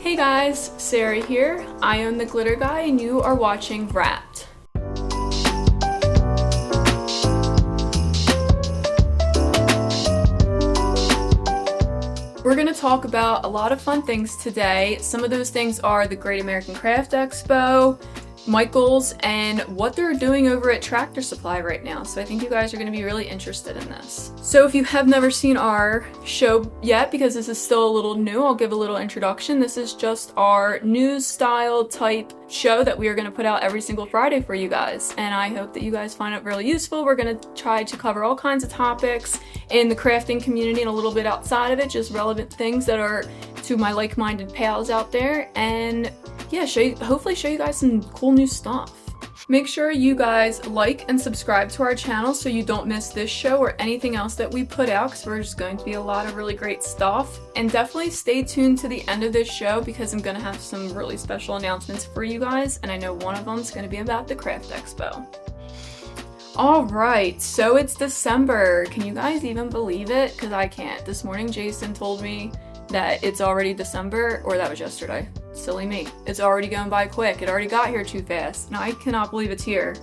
Hey guys, Sarah here. I own The Glitter Guy and you are watching Wrapped. We're going to talk about a lot of fun things today. Some of those things are the Great American Craft Expo, Michaels, and what they're doing over at Tractor Supply right now. So I think you guys are going to be really interested in this. So if you have never seen our show yet, because this is still a little new, I'll give a little introduction. This is just our news style type show that we are going to put out every single Friday for you guys. And I hope that you guys find it really useful. We're going to try to cover all kinds of topics in the crafting community and a little bit outside of it, just relevant things that are to my like-minded pals out there. And yeah, hopefully show you guys some cool new stuff. Make sure you guys like and subscribe to our channel so you don't miss this show or anything else that we put out, because there's going to be a lot of really great stuff. And definitely stay tuned to the end of this show because I'm going to have some really special announcements for you guys, and I know one of them is going to be about the Craft Expo. Alright, so it's December. Can you guys even believe it? Because I can't. This morning Jason told me that it's already December, or that was yesterday. Silly me. It's already going by quick. It already got here too fast, and I cannot believe it's here.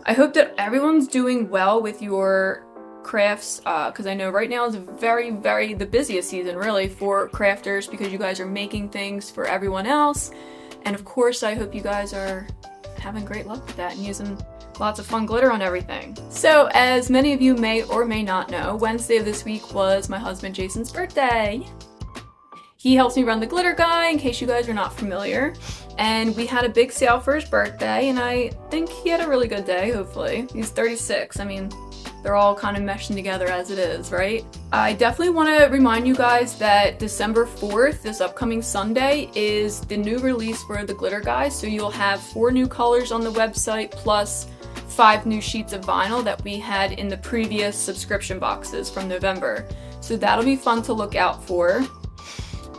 I hope that everyone's doing well with your crafts, because I know right now is the busiest season really for crafters, because you guys are making things for everyone else. And of course, I hope you guys are having great luck with that and using lots of fun glitter on everything. So, as many of you may or may not know, Wednesday of this week was my husband Jason's birthday. He helps me run The Glitter Guy, in case you guys are not familiar. And we had a big sale for his birthday, and I think he had a really good day, hopefully. He's 36. I mean, they're all kind of meshing together as it is, right? I definitely want to remind you guys that December 4th, this upcoming Sunday, is the new release for The Glitter Guy. So you'll have 4 new colors on the website, plus 5 new sheets of vinyl that we had in the previous subscription boxes from November. So that'll be fun to look out for.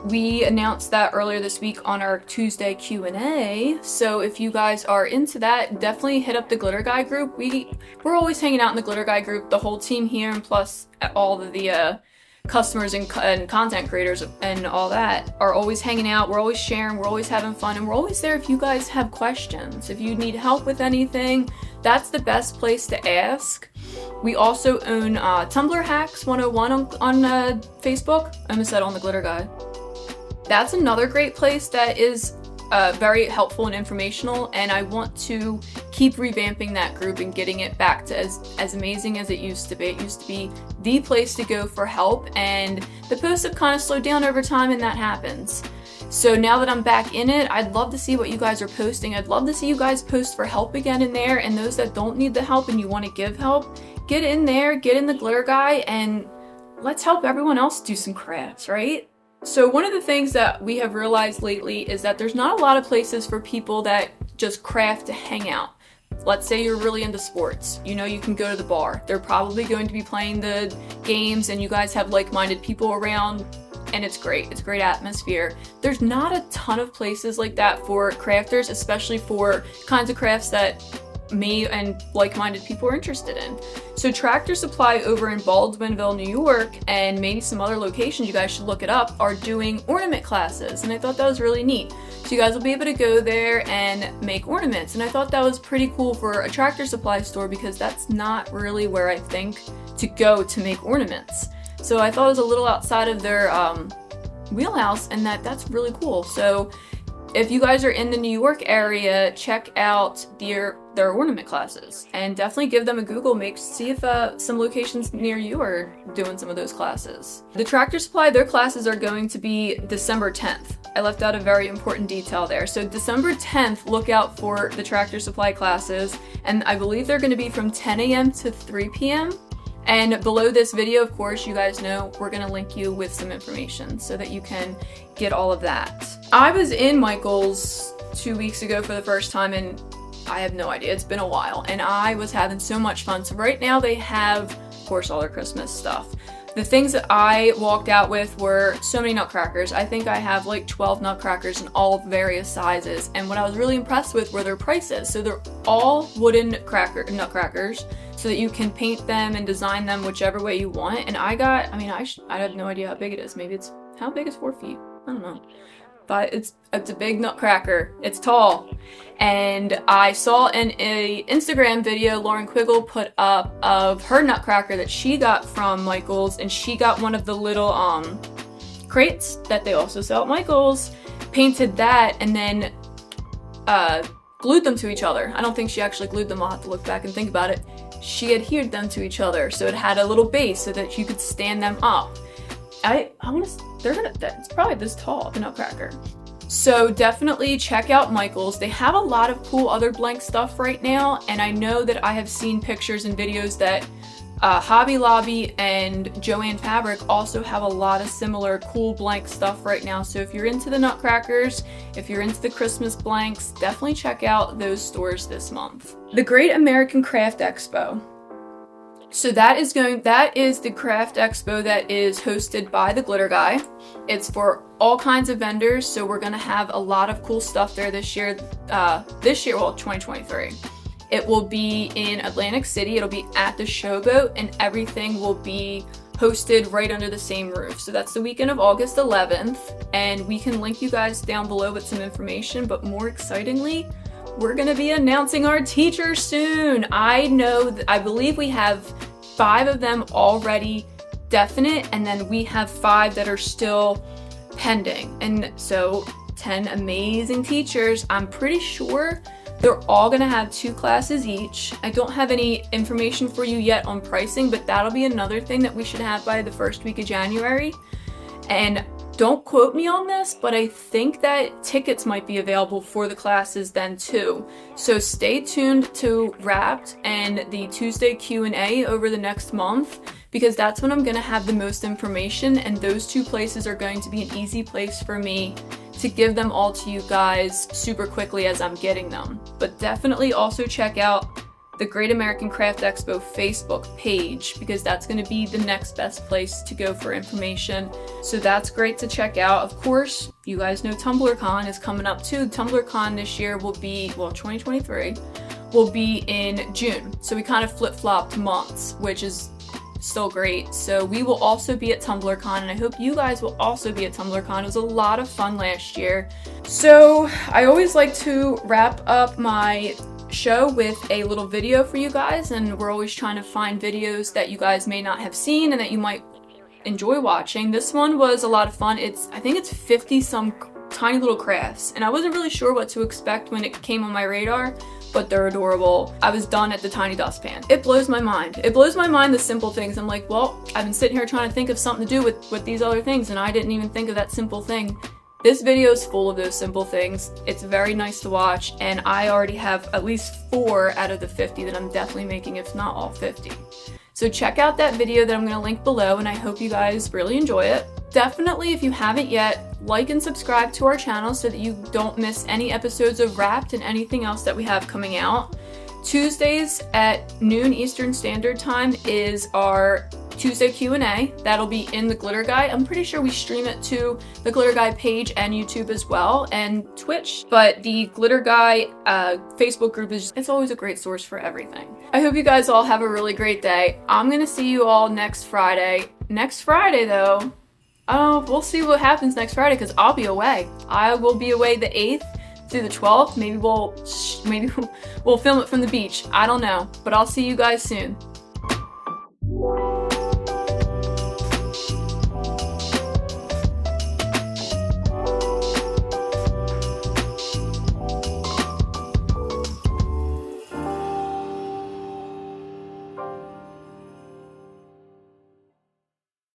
We announced that earlier this week on our Tuesday Q&A, so if you guys are into that, definitely hit up the Glitter Guy group. We're always hanging out in the Glitter Guy group, the whole team here, and plus all of the customers and content creators and all that are always hanging out. We're always sharing, we're always having fun, and we're always there if you guys have questions. If you need help with anything, that's the best place to ask. We also own Tumblr Hacks 101 on Facebook. I almost said on the Glitter Guy. That's another great place that is very helpful and informational, and I want to keep revamping that group and getting it back to as amazing as it used to be. It used to be the place to go for help, and the posts have kind of slowed down over time, and that happens. So now that I'm back in it, I'd love to see what you guys are posting. I'd love to see you guys post for help again in there, and those that don't need the help and you want to give help, get in there, get in the Glitter Guy, and let's help everyone else do some crafts, right? So one of the things that we have realized lately is that there's not a lot of places for people that just craft to hang out. Let's say you're really into sports. You know, you can go to the bar. They're probably going to be playing the games and you guys have like-minded people around, and it's great. It's a great atmosphere. There's not a ton of places like that for crafters, especially for kinds of crafts that me and like-minded people are interested in. So Tractor Supply over in Baldwinville, New York, and maybe some other locations, you guys should look it up, are doing ornament classes, and I thought that was really neat. So you guys will be able to go there and make ornaments, and I thought that was pretty cool for a Tractor Supply store, because that's not really where I think to go to make ornaments. So I thought it was a little outside of their wheelhouse, and that's really cool. So if you guys are in the New York area, check out their ornament classes and definitely give them a Google. See if some locations near you are doing some of those classes. The Tractor Supply, their classes are going to be December 10th. I left out a very important detail there. So December 10th, look out for the Tractor Supply classes, and I believe they're going to be from 10 a.m. to 3 p.m. And below this video, of course, you guys know we're going to link you with some information so that you can get all of that. I was in Michael's 2 weeks ago for the first time, and I have no idea. It's been a while, and I was having so much fun. So right now they have, of course, all their Christmas stuff. The things that I walked out with were so many nutcrackers. I think I have like 12 nutcrackers in all various sizes, and what I was really impressed with were their prices. So they're all wooden nutcrackers, so that you can paint them and design them whichever way you want. And I have no idea how big it is. Maybe how big is 4 feet? I don't know. but it's a big nutcracker. It's tall. And I saw in a Instagram video Lauren Quiggle put up of her nutcracker that she got from Michaels, and she got one of the little crates that they also sell at Michaels, painted that, and then glued them to each other. I don't think she actually glued them. I'll have to look back and think about it. She adhered them to each other, so it had a little base so that you could stand them up. It's probably this tall, the nutcracker. So definitely check out Michaels. They have a lot of cool other blank stuff right now, and I know that I have seen pictures and videos that Hobby Lobby and Joann Fabric also have a lot of similar cool blank stuff right now. So if you're into the nutcrackers, if you're into the Christmas blanks, definitely check out those stores this month. The Great American Craft Expo. So that is the craft expo that is hosted by the Glitter Guy. It's for all kinds of vendors, so we're gonna have a lot of cool stuff there this year, 2023. It will be in Atlantic City. It'll be at the Showboat, and everything will be hosted right under the same roof. So that's the weekend of August 11th, and we can link you guys down below with some information, but more excitingly, we're gonna be announcing our teachers soon. I believe we have 5 of them already definite, and then we have 5 that are still pending. And so 10 amazing teachers. I'm pretty sure they're all gonna have 2 classes each. I don't have any information for you yet on pricing, but that'll be another thing that we should have by the first week of January. And don't quote me on this, but I think that tickets might be available for the classes then too. So stay tuned to Wrapped and the Tuesday Q&A over the next month, because that's when I'm gonna have the most information, and those 2 places are going to be an easy place for me to give them all to you guys super quickly as I'm getting them. But definitely also check out the Great American Craft Expo Facebook page, because that's going to be the next best place to go for information. So that's great to check out. Of course, you guys know TumblerCon is coming up too. TumblerCon this year will be, 2023, will be in June. So we kind of flip-flopped months, which is still great. So we will also be at TumblerCon, and I hope you guys will also be at TumblerCon. It was a lot of fun last year. So I always like to wrap up my show with a little video for you guys, and we're always trying to find videos that you guys may not have seen and that you might enjoy watching. This one was a lot of fun. I think it's 50 some tiny little crafts, and I wasn't really sure what to expect when it came on my radar, but they're adorable. I was done at the tiny dustpan. It blows my mind. It blows my mind, the simple things. I'm like, well, I've been sitting here trying to think of something to do with these other things, and I didn't even think of that simple thing. This video is full of those simple things. It's very nice to watch, and I already have at least 4 out of the 50 that I'm definitely making, if not all 50. So check out that video that I'm going to link below, and I hope you guys really enjoy it. Definitely, if you haven't yet, like and subscribe to our channel so that you don't miss any episodes of Wrapped and anything else that we have coming out. Tuesdays at noon Eastern Standard Time is our Tuesday Q&A. That'll be in the Glitter Guy. I'm pretty sure we stream it to the Glitter Guy page and YouTube as well, and Twitch. But the Glitter Guy Facebook group it's always a great source for everything. I hope you guys all have a really great day. I'm gonna see you all next Friday. Next Friday though, we'll see what happens next Friday, because I'll be away. I will be away the 8th through the 12th. Maybe we'll film it from the beach. I don't know, but I'll see you guys soon.